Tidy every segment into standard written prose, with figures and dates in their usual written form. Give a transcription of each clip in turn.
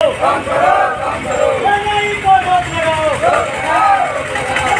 कम करो, कम करो। महंगाई को रोक लगाओ, रोक लगाओ, रोक लगाओ।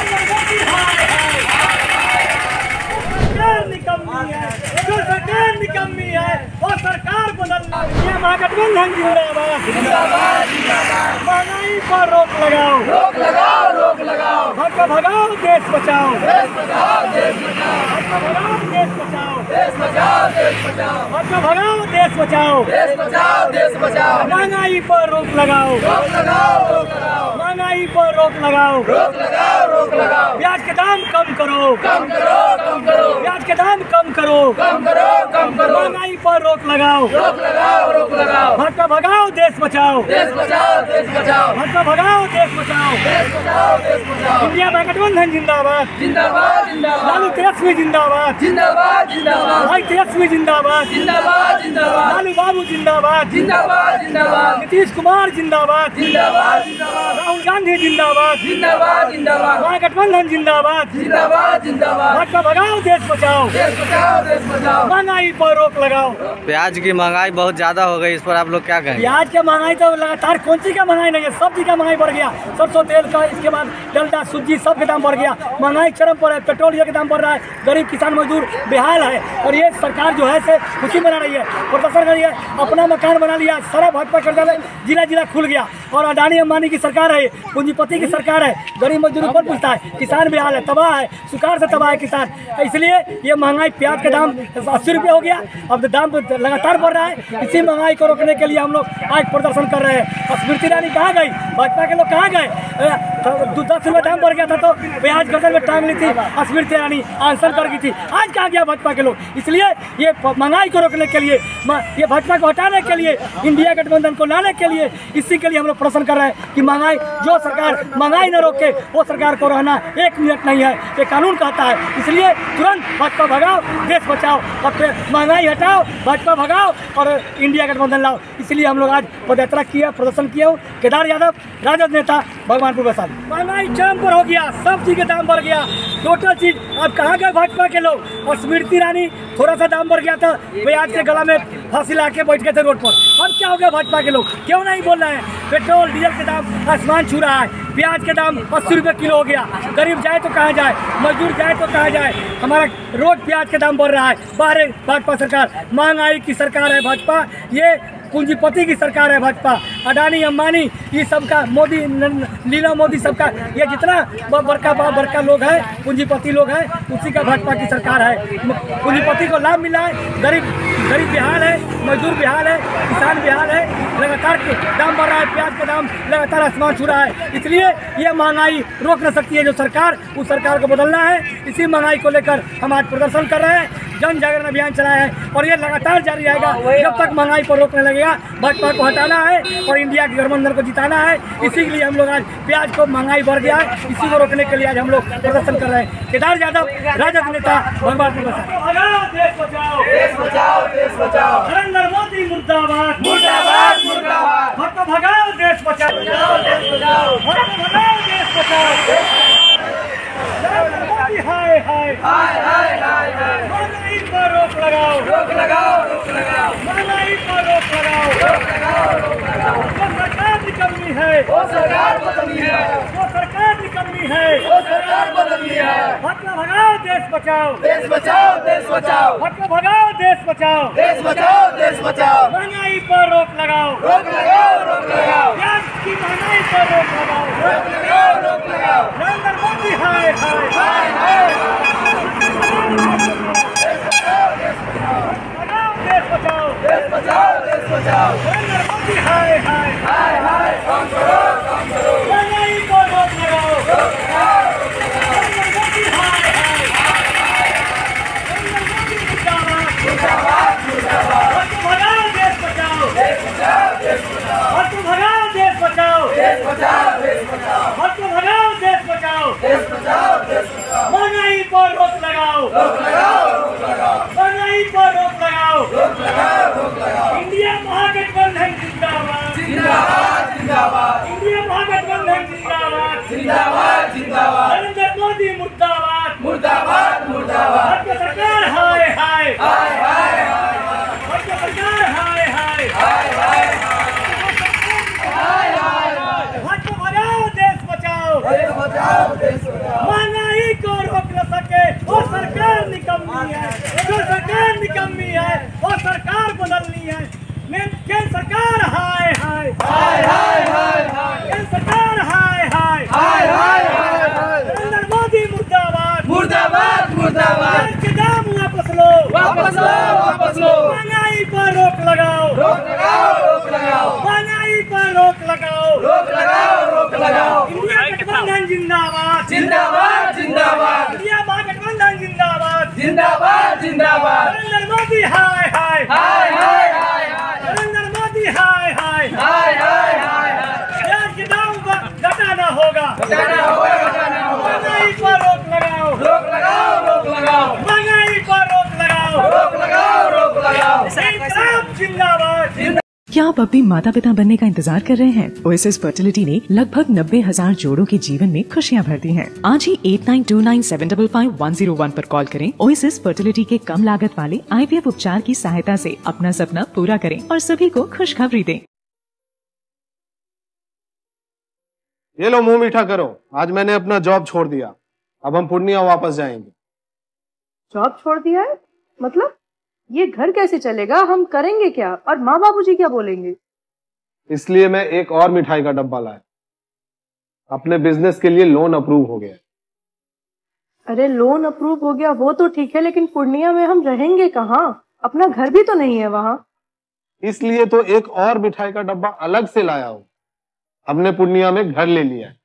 सरकार निकम्मी है, जो सरकार निकम्मी है वो सरकार बदलना। ये महागठबंधन जिंदाबाद, जिंदाबाद, जिंदाबाद। महंगाई पर रोक लगाओ, रोक लगाओ, रोक लगाओ। भटका भगाओ, देश बचाओ, देश बचाओ, देश बचाओ। भटका भगाओ, देश बचाओ, देश बचाओ, देश बचाओ। भटका भगाओ, देश बचाओ, देश बचाओ, देश बचाओ। महंगाई पर रोक लगाओ, रोक लगाओ, रोक लगाओ। महंगाई पर रोक लगाओ, रोक लगाओ, रोक लगाओ। प्याज के दाम कम करो, कम करो, कम करो। प्याज के दाम कम करो, कम करो, कम करो। महंगाई पर रोक लगाओ, रोक लगाओ, रोक लगाओ। भटका भगाओ, देश बचाओ, देश बचाओ, देश बचाओ। भटका भगाओ, देश बचाओ, देश बचाओ, देश बचाओ। इंडिया महागठबंधन जिंदाबाद, जिंदाबाद, जिंदाबाद। लालू तेजस्वी जिंदाबाद, जिंदाबाद, जिंदाबाद। भाई तेजस्वी जिंदाबाद, जिंदाबाद, जिंदाबाद। लालू बाबू जिंदाबाद, जिंदाबाद, जिंदाबाद। नीतीश कुमार जिंदाबाद, जिंदाबाद, जिंदाबाद। राहुल गांधी जिंदाबाद, जिंदाबाद, जिंदाबाद। महागठबंधन जिंदाबाद, जिंदाबाद, जिंदाबाद। भटका भगाओ, देश बचाओ, देश बचाओ, देश बचाओ। महंगाई पर रोक लगाओ। प्याज की महंगाई बहुत ज्यादा हो गई, इस पर आप लोग क्या कहें? प्याज की महंगाई तो लगातार कौन सी का महंगाई नहीं है, सब चीज का महंगाई बढ़ गया। सरसों तेल का, इसके बाद डलडा, सूजी, सब के दाम बढ़ गया। महंगाई चरम पर है, पेट्रोल के दाम बढ़ रहा है। गरीब किसान मजदूर बेहाल है। और ये सरकार जो है से खुशी मना रही है, प्रदर्शन कर रही है, अपना मकान बना लिया। सारा भाजपा कर जिला जिला खुल गया। और अडानी अंबानी की सरकार है, पूंजीपति की सरकार है। गरीब मजदूर कौन पूछता है? किसान बेहाल है, तबाह है, सुखाड़ से तबाह है किसान। इसलिए ये महंगाई, प्याज का दाम 80 रुपये हो गया। अब दाम लगातार बढ़ रहा है। इसी महंगाई को रोकने के लिए हम लोग आज प्रदर्शन कर रहे हैं। स्मृति ईरानी कहाँ गई? भाजपा के लोग कहाँ गए? 10 रुपये दाम बढ़ गया था तो प्याज गर्दन में टांग ली थी स्मृति ईरानी, आंसर कर गई थी। आज कहाँ गया भाजपा के लोग? इसलिए ये महंगाई को रोकने के लिए, ये भाजपा को हटाने के लिए, इंडिया गठबंधन को लाने के लिए, इसी के लिए हम लोग प्रदर्शन कर रहे हैं कि महंगाई, जो सरकार महंगाई न रोके वो सरकार को रहना 1 मिनट नहीं है, ये कानून कहता है। इसलिए तुरंत भाजपा भगाओ, देश बचाओ, और महंगाई हटाओ, भाजपा भगाओ और इंडिया गठबंधन लाओ। इसलिए हम लोग आज पदयात्रा किया, प्रदर्शन किया हूँ। केदार यादव, राजद नेता, भगवानपुर वैशाली। महंगाई चरम पर हो गया, सब चीज के दाम बढ़ गया, टोटल चीज। अब कहाँ गए भाजपा के लोग? और स्मृति ईरानी थोड़ा सा दाम बढ़ गया था, प्याज के गला में फांसी ला के बैठ गए थे रोड पर। अब क्या हो गया भाजपा के लोग? क्यों नहीं बोल रहे हैं? पेट्रोल डीजल के दाम आसमान छू रहा है, प्याज के दाम 80 रुपये किलो हो गया। गरीब जाए तो कहाँ जाए, मजदूर जाए तो कहाँ जाए? हमारा रोज प्याज के दाम बढ़ रहा है। बाहर भाजपा सरकार, महंगाई की सरकार है भाजपा, ये पूंजीपति की सरकार है भाजपा। अडानी अंबानी ये सबका, मोदी, लीला मोदी सबका, ये जितना बड़का लोग हैं, पूंजीपति लोग हैं, उसी का भाजपा की सरकार है। पूंजीपति को लाभ मिला है, गरीब बेहाल है, मजदूर बेहाल है, किसान बेहाल है। लगातार दाम बढ़ रहा है, प्याज का दाम लगातार आसमान छू रहा है। इसलिए ये महंगाई रोक न सकती है जो सरकार, उस सरकार को बदलना है। इसी महंगाई को लेकर हम आज प्रदर्शन कर रहे हैं, जन जागरण अभियान चलाया है और ये लगातार जारी रहेगा जब तक महंगाई पर रोकने लगेगा। भाजपा को हटाना है और इंडिया के गठबंधन को जिताना है। इसी के लिए हम लोग आज प्याज को, महंगाई बढ़ गया है, इसी को रोकने के लिए आज हम लोग प्रदर्शन कर रहे हैं। केदार यादव, राजद नेता, भगवानपुर वैशाली। देश बचाओ, देश बचाओ, देश बचाओ। नरेंद्र मोदी मुर्दाबाद, मुर्दाबाद, मुर्दाबाद। भटका भगाओ, देश बचाओ, देश बचाओ। भटका भगाओ, देश बचाओ। हाय हाय हाय हाय हाय हाय। महंगाई पर रोक लगाओ, रोक लगाओ, रोक लगाओ। महंगाई पर रोक लगाओ, रोक लगाओ, रोक लगाओ। वो सरकार निकम्मी है, वो सरकार बदलनी है, वो सरकार निकम्मी है, वो सरकार बदलनी है। भटका भगाओ, देश बचाओ, देश बचाओ, देश बचाओ। भटका भगाओ, देश बचाओ, देश बचाओ, देश बचाओ। महंगाई पर रोक लगाओ, रोक लगाओ, रोक लगाओ। प्याज की महंगाई पर रोक लगाओ, रोक लगाओ, रोक लगाओ। नरेंद्र मोदी हाय हाय हाय हाय। देश बचाओ, देश बचाओ, देश बचाओ। नरेंद्र मोदी हाय हाय हाय हाय। कम करो, कम करो। महंगाई को रोक लगाओ, रोक लगाओ, रोक लगाओ। नरेंद्र मोदी हाय हाय हाय हाय। नरेंद्र मोदी मुर्दाबाद, मुर्दाबाद, मुर्दाबाद। भटका भगाओ, देश बचाओ, देश बचाओ, देश बचाओ। भटका भगाओ, देश बचाओ, देश बचाओ, देश बचाओ। भटका भगाओ, देश बचाओ, देश बचाओ, देश बचाओ। महंगाई पर रोक लगाओ, रोक लगाओ, रोक लगाओ। महंगाई पर रोक लगाओ, रोक लगाओ, रोक लगाओ। इंडिया महागठबंधन जिंदाबाद, जिंदाबाद, जिंदाबाद। इंडिया महागठबंधन जिंदाबाद, जिंदाबाद, जिंदाबाद। नरेंद्र मोदी मुर्दाबाद, मुर्दाबाद, मुर्दाबाद। भाजपा सरकार हाय हाय हाय हाय हाय। भाजपा सरकार हाय हाय हाय हाय हाय। महंगाई पर रोक लगाओ, महंगाई पर रोक लगाओ, इंडिया गठबंधन जिंदाबाद, इंडिया महागठबंधन जिंदाबाद, नरेंद्र मोदी हाय हाय, नरेंद्र मोदी हाय हाय, प्याज के दाम घटाना होगा, महंगाई पर रोक लगाओ, महंगाई पर रोक लगाओ, इंकलाब जिंदाबाद। क्या आप भी माता पिता बनने का इंतजार कर रहे हैं? ओएसएस फर्टिलिटी ने लगभग 90,000 जोड़ों के जीवन में खुशियां भर दी हैं। आज ही 8929755101 पर कॉल करें। ओएसएस फर्टिलिटी के कम लागत वाले आईवीएफ उपचार की सहायता से अपना सपना पूरा करें और सभी को खुशखबरी दें। ये लो मुंह मीठा करो, आज मैंने अपना जॉब छोड़ दिया, अब हम पूर्णिया वापस जाएंगे। जॉब छोड़ दिया है? मतलब ये घर कैसे चलेगा? हम करेंगे क्या? और माँ बाबूजी क्या बोलेंगे? इसलिए मैं एक और मिठाई का डब्बा लाया। अपने बिजनेस के लिए लोन अप्रूव हो गया। अरे लोन अप्रूव हो गया वो तो ठीक है, लेकिन पूर्णिया में हम रहेंगे कहाँ? अपना घर भी तो नहीं है वहाँ। इसलिए तो एक और मिठाई का डब्बा अलग से लाया हूँ। हमने पूर्णिया में घर ले लिया है,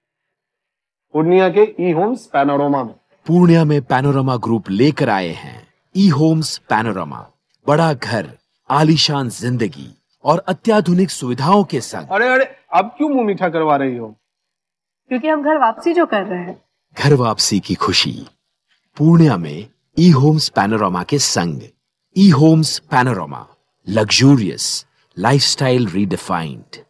पूर्णिया के ई होम्स पैनोरमा में। पूर्णिया में पैनोरमा ग्रुप लेकर आए हैं ई होम्स पैनोरमा। बड़ा घर, आलीशान जिंदगी और अत्याधुनिक सुविधाओं के संग। अरे अब क्यों मुंह मीठा करवा रही हो? क्योंकि हम घर वापसी जो कर रहे हैं। घर वापसी की खुशी पूर्णिया में ई होम्स पैनोरमा के संग। ई homes panorama, luxurious lifestyle redefined.